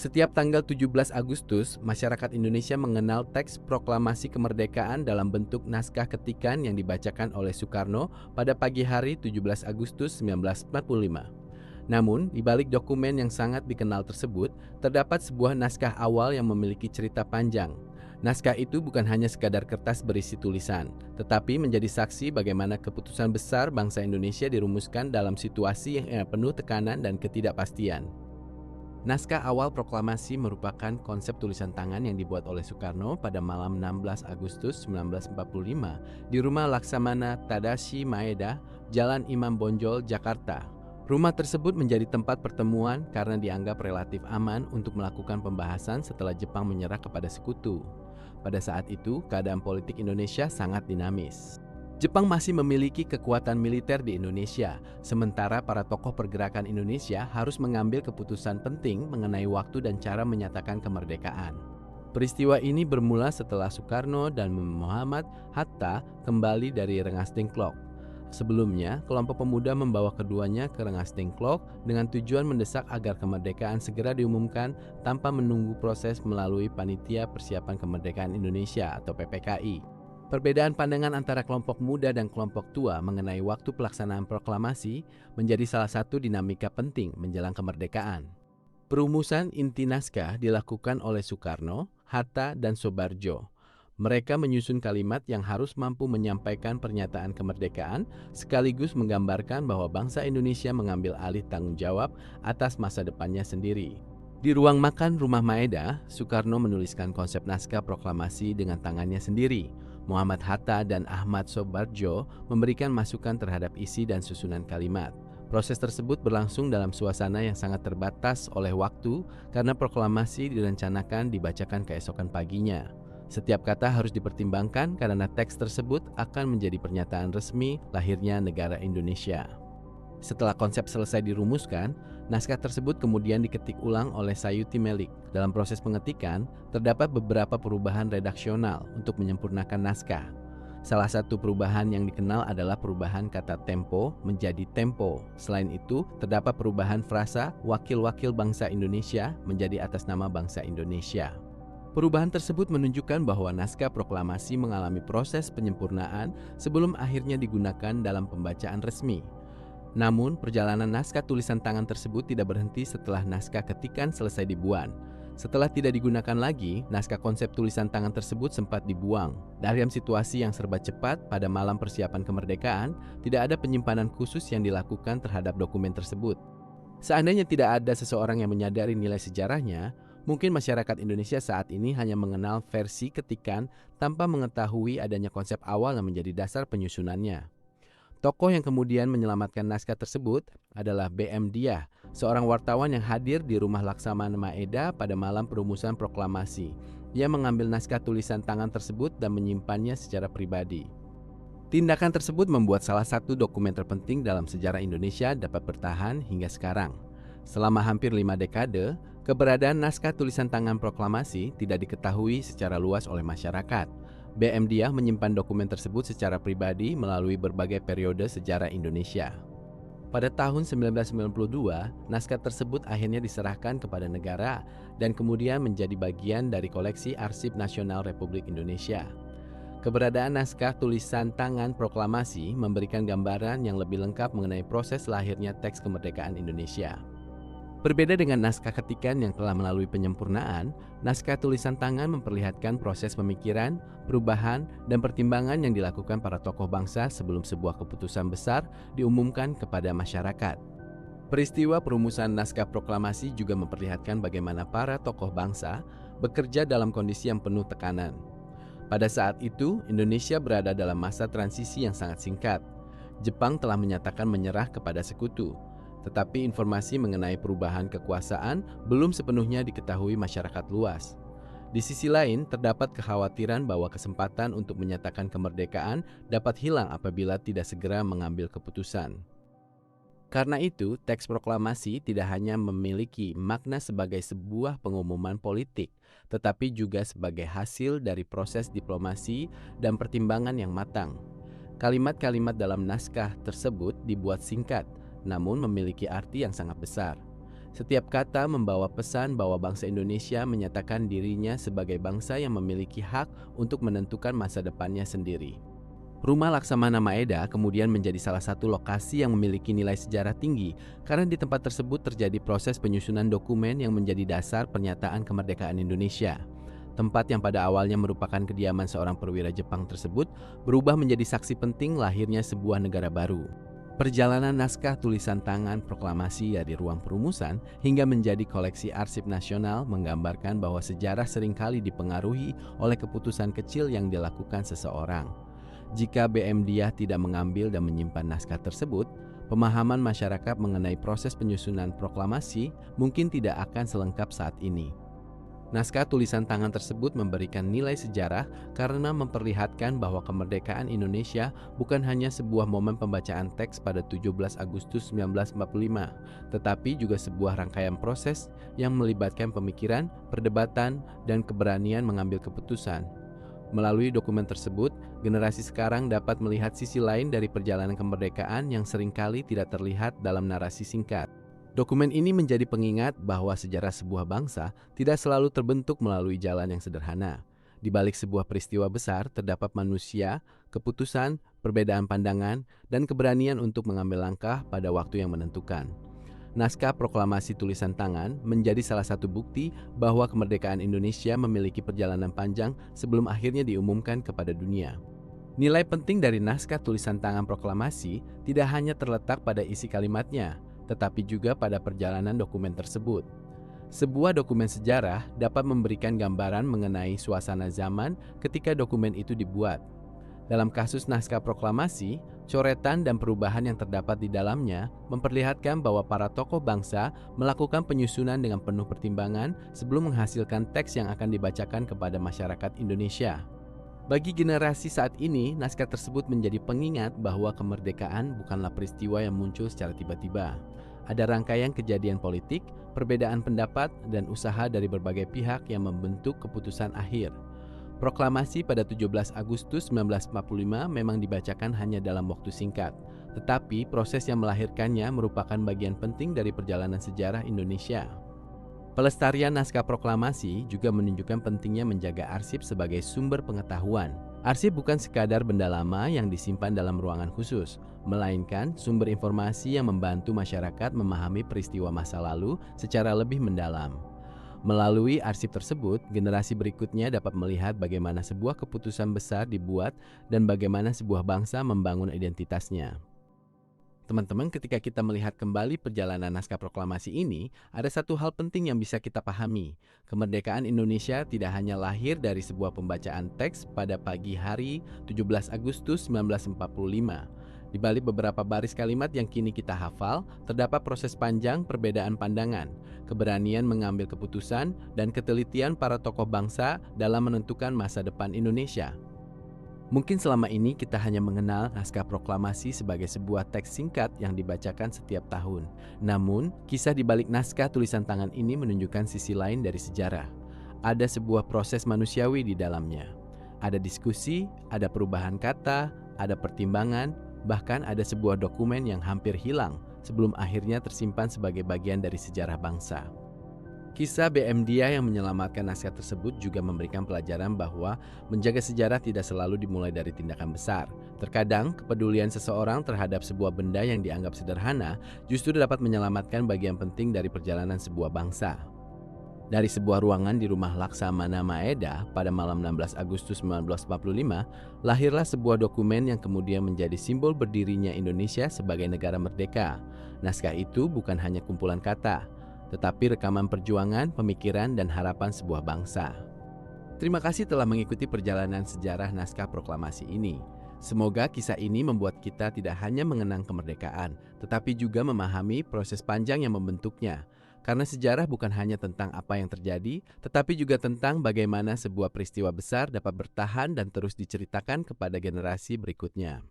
Setiap tanggal 17 Agustus, masyarakat Indonesia mengenal teks proklamasi kemerdekaan dalam bentuk naskah ketikan yang dibacakan oleh Soekarno pada pagi hari 17 Agustus 1945. Namun, di balik dokumen yang sangat dikenal tersebut, terdapat sebuah naskah awal yang memiliki cerita panjang. Naskah itu bukan hanya sekadar kertas berisi tulisan, tetapi menjadi saksi bagaimana keputusan besar bangsa Indonesia dirumuskan dalam situasi yang penuh tekanan dan ketidakpastian. Naskah awal proklamasi merupakan konsep tulisan tangan yang dibuat oleh Soekarno pada malam 16 Agustus 1945 di rumah Laksamana Tadashi Maeda, Jalan Imam Bonjol, Jakarta. Rumah tersebut menjadi tempat pertemuan karena dianggap relatif aman untuk melakukan pembahasan setelah Jepang menyerah kepada sekutu. Pada saat itu, keadaan politik Indonesia sangat dinamis. Jepang masih memiliki kekuatan militer di Indonesia, sementara para tokoh pergerakan Indonesia harus mengambil keputusan penting mengenai waktu dan cara menyatakan kemerdekaan. Peristiwa ini bermula setelah Soekarno dan Muhammad Hatta kembali dari Rengas Dengklok. Sebelumnya, kelompok pemuda membawa keduanya ke Rengas Dengklok dengan tujuan mendesak agar kemerdekaan segera diumumkan tanpa menunggu proses melalui Panitia Persiapan Kemerdekaan Indonesia atau PPKI. Perbedaan pandangan antara kelompok muda dan kelompok tua mengenai waktu pelaksanaan proklamasi menjadi salah satu dinamika penting menjelang kemerdekaan. Perumusan inti naskah dilakukan oleh Soekarno, Hatta, dan Soebardjo. Mereka menyusun kalimat yang harus mampu menyampaikan pernyataan kemerdekaan sekaligus menggambarkan bahwa bangsa Indonesia mengambil alih tanggung jawab atas masa depannya sendiri. Di ruang makan Rumah Maeda, Soekarno menuliskan konsep naskah proklamasi dengan tangannya sendiri. Muhammad Hatta dan Ahmad Soebardjo memberikan masukan terhadap isi dan susunan kalimat. Proses tersebut berlangsung dalam suasana yang sangat terbatas oleh waktu karena proklamasi direncanakan dibacakan keesokan paginya. Setiap kata harus dipertimbangkan karena teks tersebut akan menjadi pernyataan resmi lahirnya negara Indonesia. Setelah konsep selesai dirumuskan, naskah tersebut kemudian diketik ulang oleh Sayuti Melik. Dalam proses pengetikan, terdapat beberapa perubahan redaksional untuk menyempurnakan naskah. Salah satu perubahan yang dikenal adalah perubahan kata tempo menjadi tempo. Selain itu, terdapat perubahan frasa wakil-wakil bangsa Indonesia menjadi atas nama bangsa Indonesia. Perubahan tersebut menunjukkan bahwa naskah proklamasi mengalami proses penyempurnaan sebelum akhirnya digunakan dalam pembacaan resmi. Namun, perjalanan naskah tulisan tangan tersebut tidak berhenti setelah naskah ketikan selesai dibuat. Setelah tidak digunakan lagi, naskah konsep tulisan tangan tersebut sempat dibuang. Dalam situasi yang serba cepat pada malam persiapan kemerdekaan, tidak ada penyimpanan khusus yang dilakukan terhadap dokumen tersebut. Seandainya tidak ada seseorang yang menyadari nilai sejarahnya, mungkin masyarakat Indonesia saat ini hanya mengenal versi ketikan tanpa mengetahui adanya konsep awal yang menjadi dasar penyusunannya. Tokoh yang kemudian menyelamatkan naskah tersebut adalah B.M. Diah, seorang wartawan yang hadir di rumah Laksamana Maeda pada malam perumusan proklamasi. Ia mengambil naskah tulisan tangan tersebut dan menyimpannya secara pribadi. Tindakan tersebut membuat salah satu dokumen terpenting dalam sejarah Indonesia dapat bertahan hingga sekarang. Selama hampir 5 dekade, keberadaan naskah tulisan tangan proklamasi tidak diketahui secara luas oleh masyarakat. B.M. Diah menyimpan dokumen tersebut secara pribadi melalui berbagai periode sejarah Indonesia. Pada tahun 1992, naskah tersebut akhirnya diserahkan kepada negara dan kemudian menjadi bagian dari koleksi Arsip Nasional Republik Indonesia. Keberadaan naskah tulisan tangan proklamasi memberikan gambaran yang lebih lengkap mengenai proses lahirnya teks kemerdekaan Indonesia. Berbeda dengan naskah ketikan yang telah melalui penyempurnaan, naskah tulisan tangan memperlihatkan proses pemikiran, perubahan, dan pertimbangan yang dilakukan para tokoh bangsa sebelum sebuah keputusan besar diumumkan kepada masyarakat. Peristiwa perumusan naskah proklamasi juga memperlihatkan bagaimana para tokoh bangsa bekerja dalam kondisi yang penuh tekanan. Pada saat itu, Indonesia berada dalam masa transisi yang sangat singkat. Jepang telah menyatakan menyerah kepada sekutu. Tetapi informasi mengenai perubahan kekuasaan belum sepenuhnya diketahui masyarakat luas. Di sisi lain, terdapat kekhawatiran bahwa kesempatan untuk menyatakan kemerdekaan dapat hilang apabila tidak segera mengambil keputusan. Karena itu, teks proklamasi tidak hanya memiliki makna sebagai sebuah pengumuman politik, tetapi juga sebagai hasil dari proses diplomasi dan pertimbangan yang matang. Kalimat-kalimat dalam naskah tersebut dibuat singkat, namun memiliki arti yang sangat besar. Setiap kata membawa pesan bahwa bangsa Indonesia menyatakan dirinya sebagai bangsa yang memiliki hak untuk menentukan masa depannya sendiri. Rumah Laksamana Maeda kemudian menjadi salah satu lokasi yang memiliki nilai sejarah tinggi karena di tempat tersebut terjadi proses penyusunan dokumen yang menjadi dasar pernyataan kemerdekaan Indonesia. Tempat yang pada awalnya merupakan kediaman seorang perwira Jepang tersebut berubah menjadi saksi penting lahirnya sebuah negara baru. Perjalanan naskah tulisan tangan proklamasi dari ruang perumusan hingga menjadi koleksi arsip nasional menggambarkan bahwa sejarah seringkali dipengaruhi oleh keputusan kecil yang dilakukan seseorang. Jika BM Diah tidak mengambil dan menyimpan naskah tersebut, pemahaman masyarakat mengenai proses penyusunan proklamasi mungkin tidak akan selengkap saat ini. Naskah tulisan tangan tersebut memberikan nilai sejarah karena memperlihatkan bahwa kemerdekaan Indonesia bukan hanya sebuah momen pembacaan teks pada 17 Agustus 1945, tetapi juga sebuah rangkaian proses yang melibatkan pemikiran, perdebatan, dan keberanian mengambil keputusan. Melalui dokumen tersebut, generasi sekarang dapat melihat sisi lain dari perjalanan kemerdekaan yang seringkali tidak terlihat dalam narasi singkat. Dokumen ini menjadi pengingat bahwa sejarah sebuah bangsa tidak selalu terbentuk melalui jalan yang sederhana. Di balik sebuah peristiwa besar terdapat manusia, keputusan, perbedaan pandangan, dan keberanian untuk mengambil langkah pada waktu yang menentukan. Naskah proklamasi tulisan tangan menjadi salah satu bukti bahwa kemerdekaan Indonesia memiliki perjalanan panjang sebelum akhirnya diumumkan kepada dunia. Nilai penting dari naskah tulisan tangan proklamasi tidak hanya terletak pada isi kalimatnya, tetapi juga pada perjalanan dokumen tersebut. Sebuah dokumen sejarah dapat memberikan gambaran mengenai suasana zaman ketika dokumen itu dibuat. Dalam kasus naskah proklamasi, coretan dan perubahan yang terdapat di dalamnya memperlihatkan bahwa para tokoh bangsa melakukan penyusunan dengan penuh pertimbangan sebelum menghasilkan teks yang akan dibacakan kepada masyarakat Indonesia. Bagi generasi saat ini, naskah tersebut menjadi pengingat bahwa kemerdekaan bukanlah peristiwa yang muncul secara tiba-tiba. Ada rangkaian kejadian politik, perbedaan pendapat, dan usaha dari berbagai pihak yang membentuk keputusan akhir. Proklamasi pada 17 Agustus 1945 memang dibacakan hanya dalam waktu singkat, tetapi proses yang melahirkannya merupakan bagian penting dari perjalanan sejarah Indonesia. Pelestarian naskah proklamasi juga menunjukkan pentingnya menjaga arsip sebagai sumber pengetahuan. Arsip bukan sekadar benda lama yang disimpan dalam ruangan khusus, melainkan sumber informasi yang membantu masyarakat memahami peristiwa masa lalu secara lebih mendalam. Melalui arsip tersebut, generasi berikutnya dapat melihat bagaimana sebuah keputusan besar dibuat dan bagaimana sebuah bangsa membangun identitasnya. Teman-teman, ketika kita melihat kembali perjalanan naskah proklamasi ini, ada satu hal penting yang bisa kita pahami. Kemerdekaan Indonesia tidak hanya lahir dari sebuah pembacaan teks pada pagi hari 17 Agustus 1945. Di balik beberapa baris kalimat yang kini kita hafal, terdapat proses panjang perbedaan pandangan, keberanian mengambil keputusan, dan ketelitian para tokoh bangsa dalam menentukan masa depan Indonesia. Mungkin selama ini kita hanya mengenal naskah proklamasi sebagai sebuah teks singkat yang dibacakan setiap tahun. Namun, kisah di balik naskah tulisan tangan ini menunjukkan sisi lain dari sejarah. Ada sebuah proses manusiawi di dalamnya. Ada diskusi, ada perubahan kata, ada pertimbangan, bahkan ada sebuah dokumen yang hampir hilang sebelum akhirnya tersimpan sebagai bagian dari sejarah bangsa. Kisah BM Diah yang menyelamatkan naskah tersebut juga memberikan pelajaran bahwa menjaga sejarah tidak selalu dimulai dari tindakan besar. Terkadang, kepedulian seseorang terhadap sebuah benda yang dianggap sederhana justru dapat menyelamatkan bagian penting dari perjalanan sebuah bangsa. Dari sebuah ruangan di rumah Laksamana Maeda pada malam 16 Agustus 1945, lahirlah sebuah dokumen yang kemudian menjadi simbol berdirinya Indonesia sebagai negara merdeka. Naskah itu bukan hanya kumpulan kata, tetapi rekaman perjuangan, pemikiran, dan harapan sebuah bangsa. Terima kasih telah mengikuti perjalanan sejarah naskah proklamasi ini. Semoga kisah ini membuat kita tidak hanya mengenang kemerdekaan, tetapi juga memahami proses panjang yang membentuknya. Karena sejarah bukan hanya tentang apa yang terjadi, tetapi juga tentang bagaimana sebuah peristiwa besar dapat bertahan dan terus diceritakan kepada generasi berikutnya.